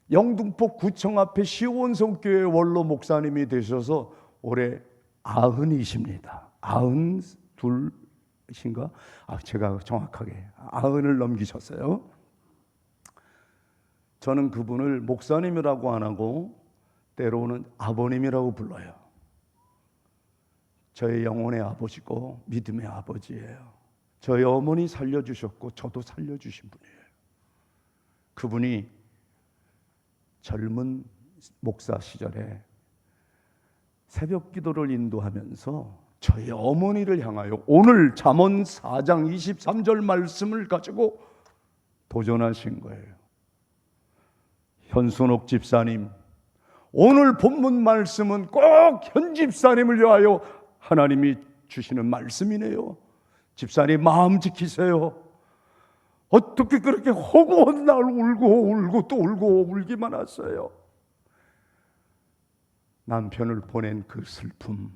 영등포 구청 앞에 시원성교회 원로 목사님이 되셔서 올해 90이십니다. 92인가? 제가 정확하게 90을 넘기셨어요. 저는 그분을 목사님이라고 안 하고 때로는 아버님이라고 불러요. 저의 영혼의 아버지고 믿음의 아버지예요. 저희 어머니 살려주셨고 저도 살려주신 분이에요. 그분이 젊은 목사 시절에 새벽 기도를 인도하면서 저희 어머니를 향하여 오늘 잠언 4장 23절 말씀을 가지고 도전하신 거예요. 현순옥 집사님, 오늘 본문 말씀은 꼭 현 집사님을 위하여 하나님이 주시는 말씀이네요. 집사님 마음 지키세요. 어떻게 그렇게 허구한 날 울고 또 울고 울기만 하세요. 남편을 보낸 그 슬픔,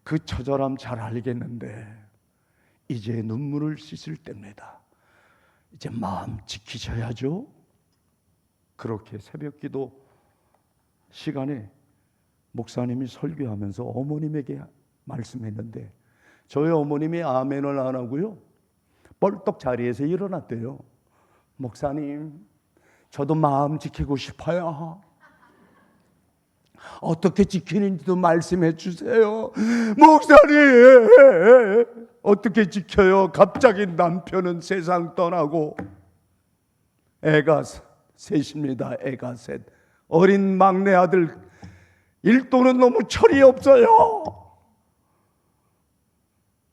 그 처절함 잘 알겠는데 이제 눈물을 씻을 때입니다. 이제 마음 지키셔야죠. 그렇게 새벽기도 시간에 목사님이 설교하면서 어머님에게 말씀했는데 저희 어머님이 아멘을 안 하고요, 벌떡 자리에서 일어났대요. 목사님, 저도 마음 지키고 싶어요. 어떻게 지키는지도 말씀해 주세요. 목사님, 어떻게 지켜요? 갑자기 남편은 세상 떠나고 애가 셋입니다. 애가 셋. 어린 막내 아들 일도는 너무 철이 없어요.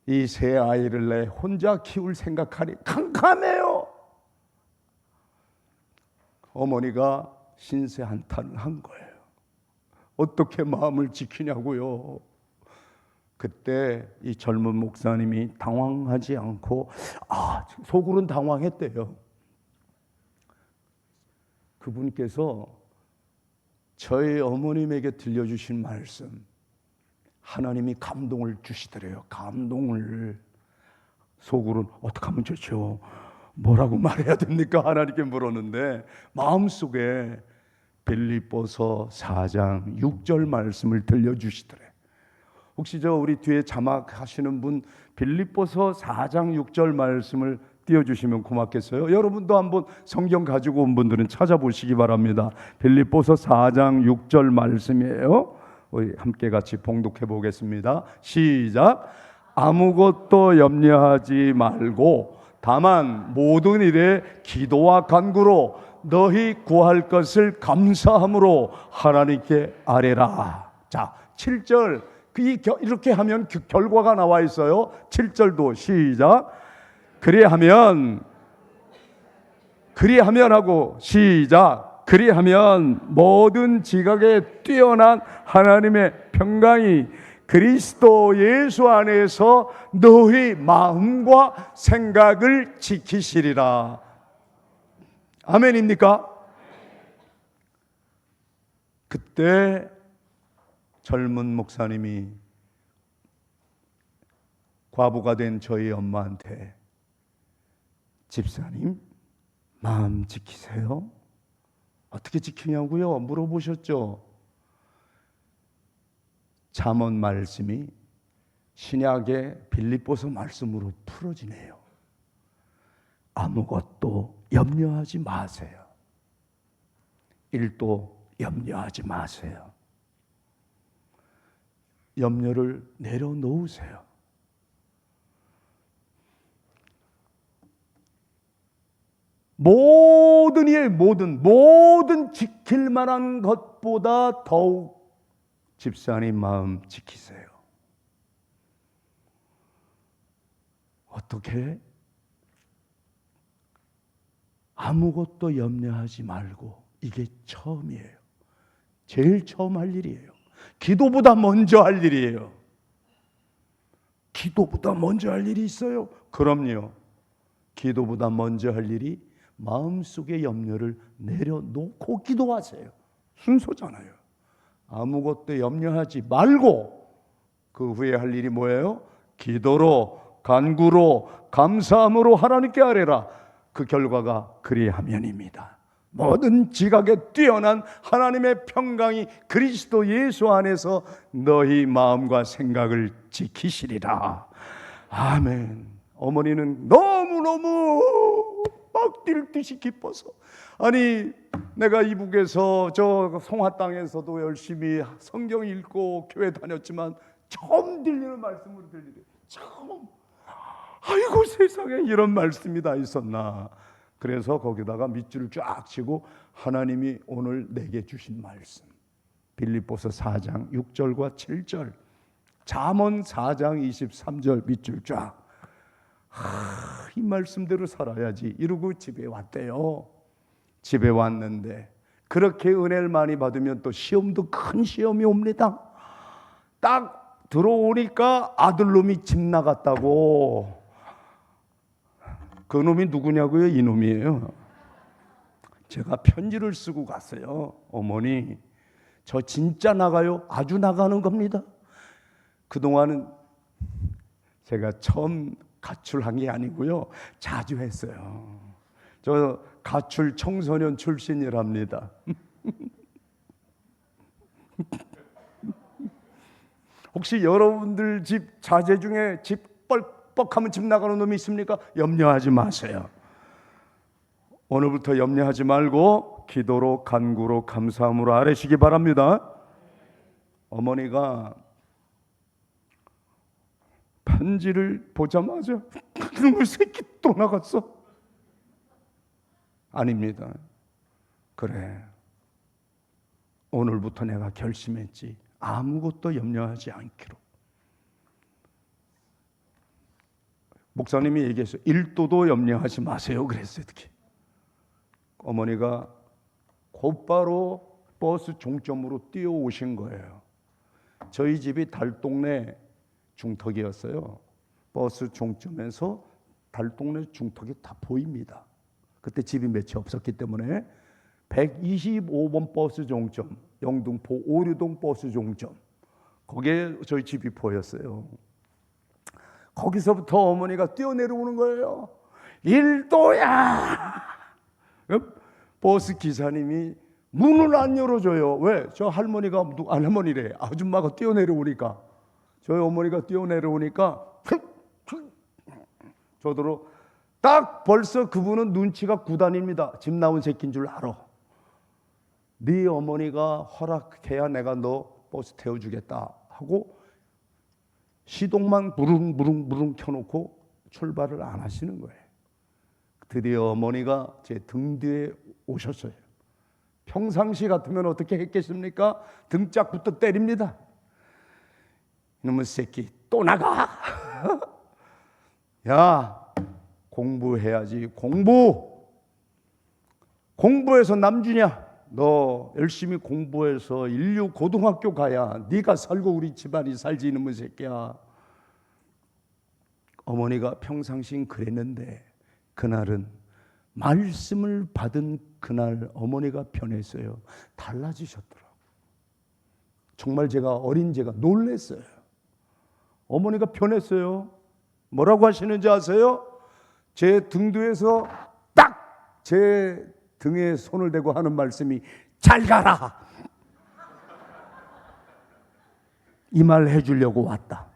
이 세 아이를 내 혼자 키울 생각하니 캄캄해요. 어머니가 신세한탄을 한 거예요. 어떻게 마음을 지키냐고요. 그때 이 젊은 목사님이 당황하지 않고 속으로는 당황했대요. 그분께서 저희 어머님에게 들려주신 말씀, 하나님이 감동을 주시더래요. 감동을. 속으로는 어떻게 하면 좋죠? 뭐라고 말해야 됩니까? 하나님께 물었는데 마음속에 빌립보서 4장 6절 말씀을 들려주시더래. 혹시 우리 뒤에 자막 하시는 분 빌립보서 4장 6절 말씀을 띄워주시면 고맙겠어요. 여러분도 한번 성경 가지고 온 분들은 찾아보시기 바랍니다. 빌립보서 4장 6절 말씀이에요. 우리 함께 같이 봉독해 보겠습니다. 시작. 아무것도 염려하지 말고 다만 모든 일에 기도와 간구로 너희 구할 것을 감사함으로 하나님께 아뢰라. 자, 7절 이렇게 하면 결과가 나와 있어요. 7절도 시작. 그리하면 하고 시작. 그리하면 모든 지각에 뛰어난 하나님의 평강이 그리스도 예수 안에서 너희 마음과 생각을 지키시리라. 아멘입니까? 그때 젊은 목사님이 과부가 된 저희 엄마한테 집사님 마음 지키세요? 어떻게 지키냐고요? 물어보셨죠. 잠언 말씀이 신약의 빌립보서 말씀으로 풀어지네요. 아무것도 염려하지 마세요. 일도 염려하지 마세요. 염려를 내려놓으세요. 모든 일, 모든 지킬 만한 것보다 더욱 집사님 마음 지키세요. 어떻게? 아무것도 염려하지 말고, 이게 처음이에요. 제일 처음 할 일이에요. 기도보다 먼저 할 일이에요. 기도보다 먼저 할 일이 있어요? 그럼요. 기도보다 먼저 할 일이 마음속의 염려를 내려놓고 기도하세요. 순서잖아요. 아무것도 염려하지 말고 그 후에 할 일이 뭐예요? 기도로, 간구로, 감사함으로 하나님께 아뢰라. 그 결과가 그리하면입니다. 모든 지각에 뛰어난 하나님의 평강이 그리스도 예수 안에서 너희 마음과 생각을 지키시리라. 아멘. 어머니는 너무너무 막 뛸 듯이 기뻐서, 아니 내가 이북에서 저 송화 땅에서도 열심히 성경 읽고 교회 다녔지만 처음 들리는 말씀으로 들리네. 처음. 아이고 세상에 이런 말씀이 다 있었나. 그래서 거기다가 밑줄을 쫙 치고 하나님이 오늘 내게 주신 말씀, 빌립보서 4장 6절과 7절, 잠언 4장 23절 밑줄 쫙. 이 말씀대로 살아야지 이러고 집에 왔대요. 집에 왔는데 그렇게 은혜를 많이 받으면 또 시험도 큰 시험이 옵니다. 딱 들어오니까 아들놈이 집 나갔다고. 그 놈이 누구냐고요? 이놈이에요. 제가 편지를 쓰고 갔어요. 어머니, 저 진짜 나가요? 아주 나가는 겁니다. 그동안은 제가 처음 가출한 게 아니고요, 자주 했어요. 저 가출 청소년 출신이랍니다. 혹시 여러분들 집 자제 중에 집 뻘뻑하면 집 나가는 놈이 있습니까? 염려하지 마세요. 오늘부터 염려하지 말고 기도로, 간구로, 감사함으로 아뢰시기 바랍니다. 어머니가 편지를 보자마자 그놈의 새끼 또 나갔어? 아닙니다. 그래, 오늘부터 내가 결심했지. 아무것도 염려하지 않기로. 목사님이 얘기했어요. 1도도 염려하지 마세요 그랬어요. 특히 어머니가 곧바로 버스 종점으로 뛰어오신 거예요. 저희 집이 달동네 중턱이었어요. 버스 종점에서 달동네 중턱이 다 보입니다. 그때 집이 몇 채 없었기 때문에 125번 버스 종점, 영등포 오류동 버스 종점, 거기에 저희 집이 보였어요. 거기서부터 어머니가 뛰어내려오는 거예요. 1도야! 버스 기사님이 문을 안 열어줘요. 왜? 저 할머니가, 할머니래, 아줌마가 뛰어내려오니까 저희 어머니가 뛰어내려오니까 저더러 딱 벌써 그분은 눈치가 구단입니다. 집 나온 새끼인 줄 알아. 네 어머니가 허락해야 내가 너 버스 태워주겠다 하고 시동만 무릉무릉 켜놓고 출발을 안 하시는 거예요. 드디어 어머니가 제 등 뒤에 오셨어요. 평상시 같으면 어떻게 했겠습니까? 등짝부터 때립니다. 이놈의 새끼 또 나가. 야, 공부해야지. 공부해서 남주냐? 너 열심히 공부해서 인류 고등학교 가야 네가 살고 우리 집안이 살지. 이놈의 새끼야. 어머니가 평상시엔 그랬는데 그날은 말씀을 받은 그날 어머니가 변했어요. 달라지셨더라고요. 정말 제가 어린 제가 놀랐어요. 어머니가 변했어요. 뭐라고 하시는지 아세요? 제 등 뒤에서 딱 제 등에 손을 대고 하는 말씀이 잘 가라. 이 말 해주려고 왔다.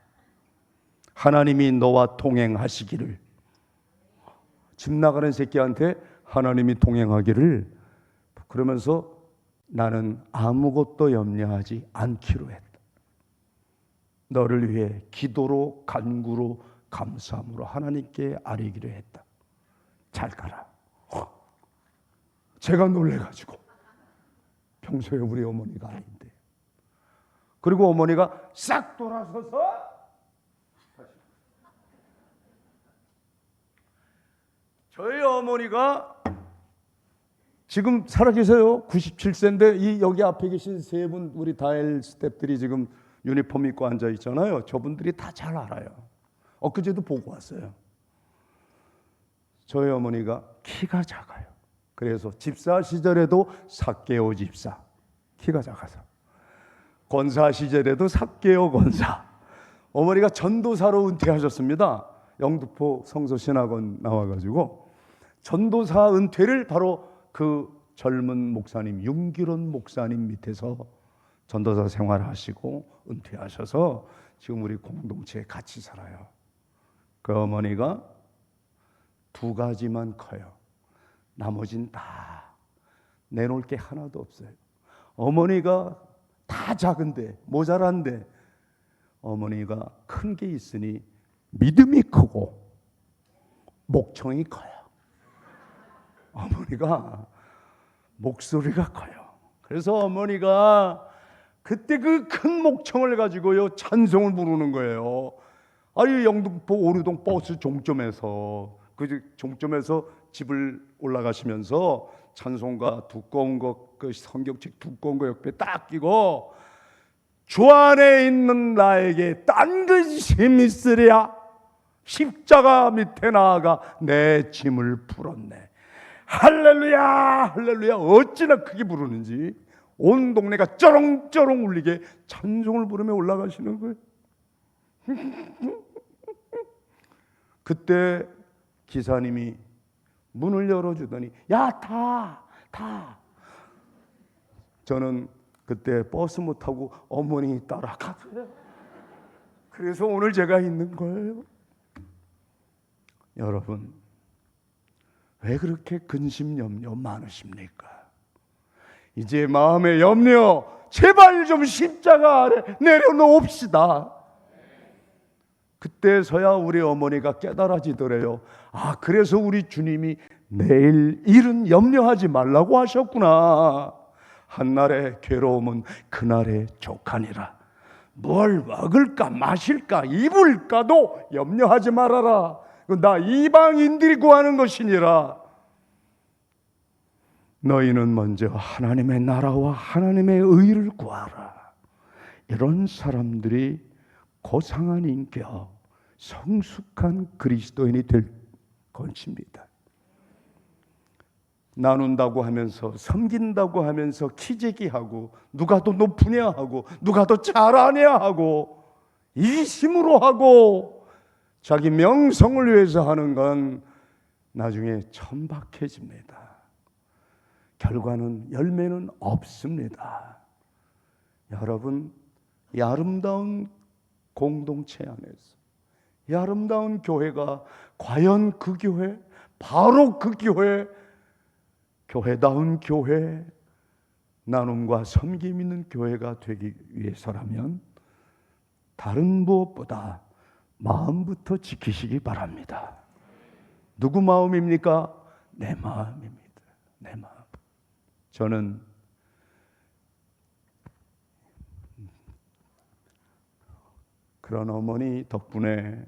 하나님이 너와 동행하시기를. 집 나가는 새끼한테 하나님이 동행하기를. 그러면서 나는 아무것도 염려하지 않기로 했다. 너를 위해 기도로 간구로 감사함으로 하나님께 아뢰기로 했다. 잘 가라. 제가 놀래가지고 평소에 우리 어머니가 아닌데. 그리고 어머니가 싹 돌아서서 저희 어머니가 지금 살아계세요. 97세인데 이 여기 앞에 계신 세 분 우리 다엘 스태프들이 지금 유니폼 입고 앉아 있잖아요. 저분들이 다 잘 알아요. 엊그제도 보고 왔어요. 저희 어머니가 키가 작아요. 그래서 집사 시절에도 삭개오 집사, 키가 작아서. 권사 시절에도 삭개오 권사. 어머니가 전도사로 은퇴하셨습니다. 영등포 성서신학원 나와가지고 전도사 은퇴를 바로 그 젊은 목사님 윤기론 목사님 밑에서 전도사 생활하시고 은퇴하셔서 지금 우리 공동체에 같이 살아요. 그 어머니가 두 가지만 커요. 나머진 다 내놓을 게 하나도 없어요. 어머니가 다 작은데 모자란데 어머니가 큰 게 있으니 믿음이 크고 목청이 커요. 어머니가 목소리가 커요. 그래서 어머니가 그때 그 큰 목청을 가지고요 찬송을 부르는 거예요. 아유 영등포 오류동 버스 종점에서 그 종점에서 집을 올라가시면서 찬송가 두꺼운 거 그 성경책 두꺼운 거 옆에 딱 끼고 주 안에 있는 나에게 딴 것이 있으랴 십자가 밑에 나아가 내 짐을 풀었네. 할렐루야 할렐루야. 어찌나 크게 부르는지 온 동네가 쩌렁쩌렁 울리게 찬송을 부르며 올라가시는 거예요. 그때 기사님이 문을 열어주더니 야 타. 저는 그때 버스 못 타고 어머니 따라갔어요. 그래서 오늘 제가 있는 거예요. 여러분 왜 그렇게 근심 염려 많으십니까? 이제 마음의 염려 제발 좀 십자가 아래 내려놓읍시다. 그때서야 우리 어머니가 깨달아지더래요. 아, 그래서 우리 주님이 내일 일은 염려하지 말라고 하셨구나. 한날의 괴로움은 그날의 족하니라. 뭘 먹을까 마실까 입을까도 염려하지 말아라. 나 이방인들이 구하는 것이니라. 너희는 먼저 하나님의 나라와 하나님의 의를 구하라. 이런 사람들이 고상한 인격, 성숙한 그리스도인이 될 것입니다. 나눈다고 하면서 섬긴다고 하면서 키재기하고 누가 더 높으냐 하고 누가 더 잘하냐 하고 이심으로 하고 자기 명성을 위해서 하는 건 나중에 천박해집니다. 결과는 열매는 없습니다. 여러분 이 아름다운 공동체 안에서 이 아름다운 교회가 과연 그 교회, 바로 그 교회, 교회다운 교회, 나눔과 섬김 있는 교회가 되기 위해서라면 다른 무엇보다 마음부터 지키시기 바랍니다. 누구 마음입니까? 내 마음입니다. 내 마음. 저는 그런 어머니 덕분에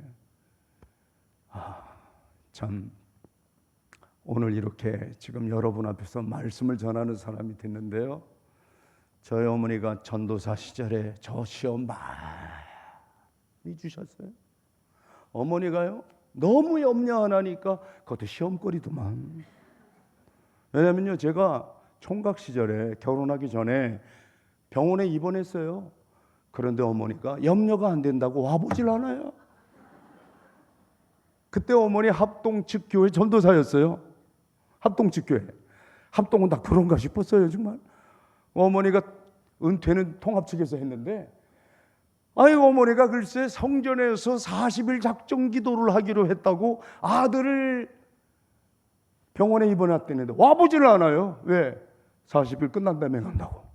참 오늘 이렇게 지금 여러분 앞에서 말씀을 전하는 사람이 됐는데요. 저희 어머니가 전도사 시절에 저 시험 많이 주셨어요. 어머니가요 너무 염려 안 하니까 그것도 시험거리더만. 왜냐면요 제가 총각 시절에 결혼하기 전에 병원에 입원했어요. 그런데 어머니가 염려가 안 된다고 와보질 않아요. 그때 어머니 합동 측교회 전도사였어요. 합동 측교회. 합동은 다 그런가 싶었어요 정말. 어머니가 은퇴는 통합 측에서 했는데 어머니가 글쎄 성전에서 40일 작정 기도를 하기로 했다고 아들을 병원에 입원했다는데 와보지를 않아요. 왜? 40일 끝난 다음에 간다고.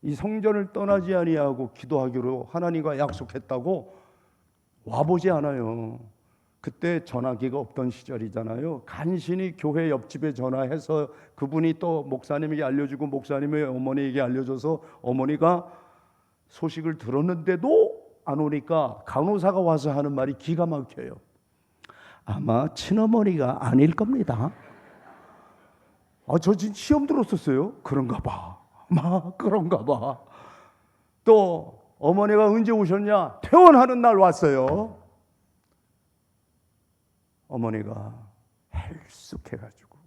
이 성전을 떠나지 아니하고 기도하기로 하나님과 약속했다고 와보지 않아요. 그때 전화기가 없던 시절이잖아요. 간신히 교회 옆집에 전화해서 그분이 또 목사님에게 알려주고 목사님의 어머니에게 알려줘서 어머니가 소식을 들었는데도 안 오니까 간호사가 와서 하는 말이 기가 막혀요. 아마 친어머니가 아닐 겁니다. 저 지금 시험 들었었어요. 그런가 봐. 그런가 봐. 또 어머니가 언제 오셨냐? 퇴원하는 날 왔어요. 어머니가 헬쑥해가지고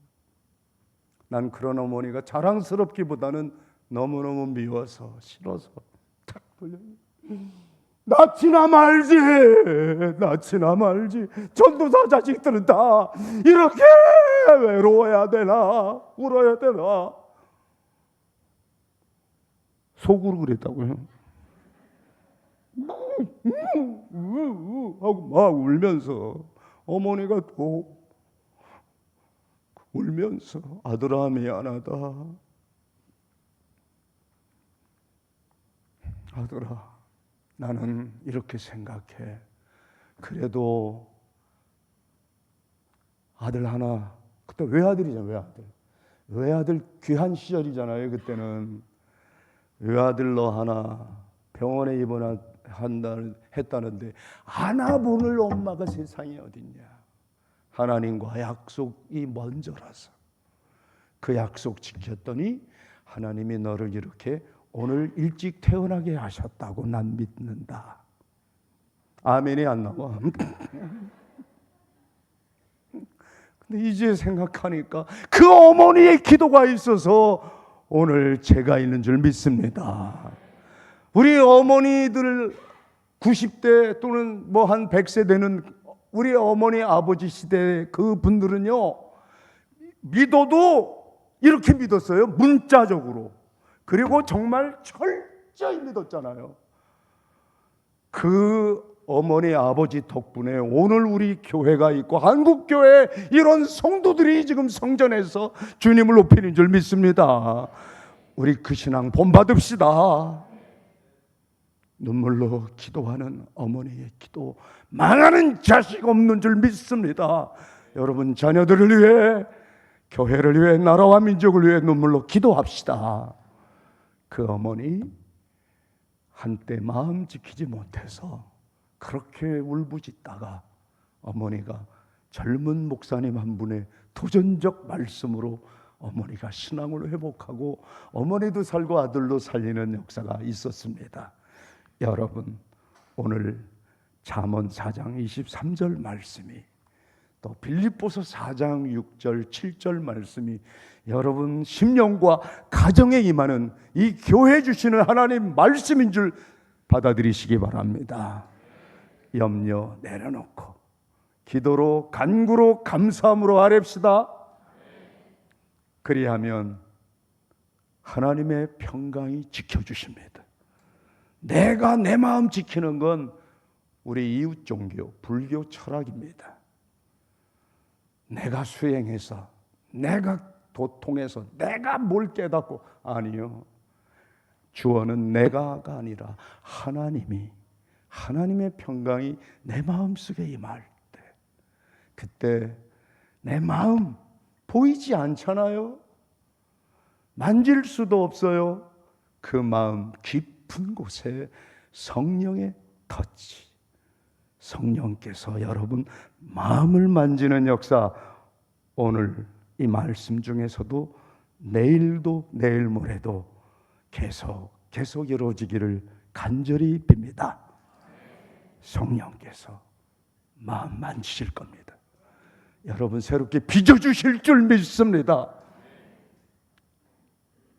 난 그런 어머니가 자랑스럽기보다는 너무너무 미워서 싫어서 탁 돌려. 낳지나 말지, 낳지나 말지. 전도사 자식들은 다 이렇게 외로워야 되나, 울어야 되나. 속으로 그랬다고요. 하고 막 울면서 어머니가 또 울면서 아들아 미안하다. 아들아 나는 이렇게 생각해. 그래도 아들 하나, 그때 외아들이잖아요. 외아들 귀한 시절이잖아요. 그때는 외아들로 하나 병원에 했다는데 안아보는 엄마가 세상에 어딨냐. 하나님과 약속이 먼저라서 그 약속 지켰더니 하나님이 너를 이렇게 오늘 일찍 태어나게 하셨다고 난 믿는다. 아멘이 안 나와. 근데 이제 생각하니까 그 어머니의 기도가 있어서 오늘 제가 있는 줄 믿습니다. 우리 어머니들 90대 또는 뭐 한 100세 되는 우리 어머니 아버지 시대 그 분들은요 믿어도 이렇게 믿었어요. 문자적으로. 그리고 정말 철저히 믿었잖아요. 그 어머니 아버지 덕분에 오늘 우리 교회가 있고 한국교회 이런 성도들이 지금 성전에서 주님을 높이는 줄 믿습니다. 우리 그 신앙 본받읍시다. 눈물로 기도하는 어머니의 기도 망하는 자식 없는 줄 믿습니다. 여러분 자녀들을 위해 교회를 위해 나라와 민족을 위해 눈물로 기도합시다. 그 어머니 한때 마음 지키지 못해서 그렇게 울부짖다가 어머니가 젊은 목사님 한 분의 도전적 말씀으로 어머니가 신앙을 회복하고 어머니도 살고 아들도 살리는 역사가 있었습니다. 여러분 오늘 잠언 4장 23절 말씀이 또 빌립보서 4장 6절 7절 말씀이 여러분 심령과 가정에 임하는 이 교회 주시는 하나님 말씀인 줄 받아들이시기 바랍니다. 염려 내려놓고 기도로 간구로 감사함으로 아뢰시다. 그리하면 하나님의 평강이 지켜주십니다. 내가 내 마음 지키는 건 우리 이웃 종교, 불교 철학입니다. 내가 수행해서, 내가 도통해서, 내가 뭘 깨닫고, 아니요. 주어는 내가가 아니라 하나님의 평강이 내 마음속에 임할 때, 그때 내 마음 보이지 않잖아요. 만질 수도 없어요. 그 마음 깊은 곳에 성령의 터치, 성령께서 여러분 마음을 만지는 역사, 오늘 이 말씀 중에서도 내일도 내일 모레도 계속 이루어지기를 간절히 빕니다. 성령께서 마음 만지실 겁니다. 여러분 새롭게 빚어주실 줄 믿습니다.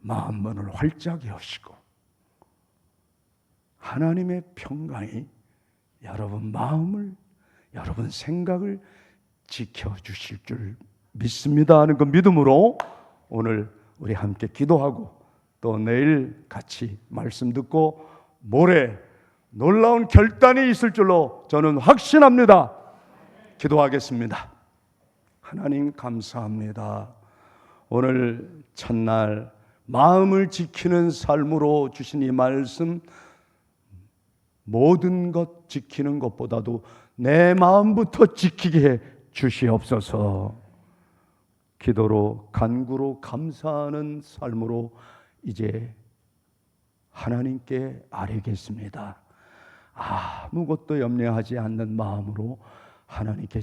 마음 문을 활짝 여시고 하나님의 평강이 여러분 마음을, 여러분 생각을 지켜주실 줄 믿습니다 하는 그 믿음으로 오늘 우리 함께 기도하고, 또 내일 같이 말씀 듣고 모레 놀라운 결단이 있을 줄로 저는 확신합니다. 기도하겠습니다. 하나님 감사합니다. 오늘 첫날 마음을 지키는 삶으로 주신 이 말씀, 모든 것 지키는 것보다도 내 마음부터 지키게 해 주시옵소서. 기도로 간구로 감사하는 삶으로 이제 하나님께 아뢰겠습니다. 아무것도 염려하지 않는 마음으로 하나님께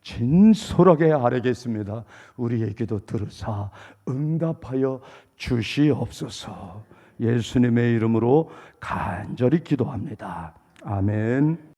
진솔하게 아뢰겠습니다. 우리의 기도 들으사 응답하여 주시옵소서. 예수님의 이름으로 간절히 기도합니다. 아멘.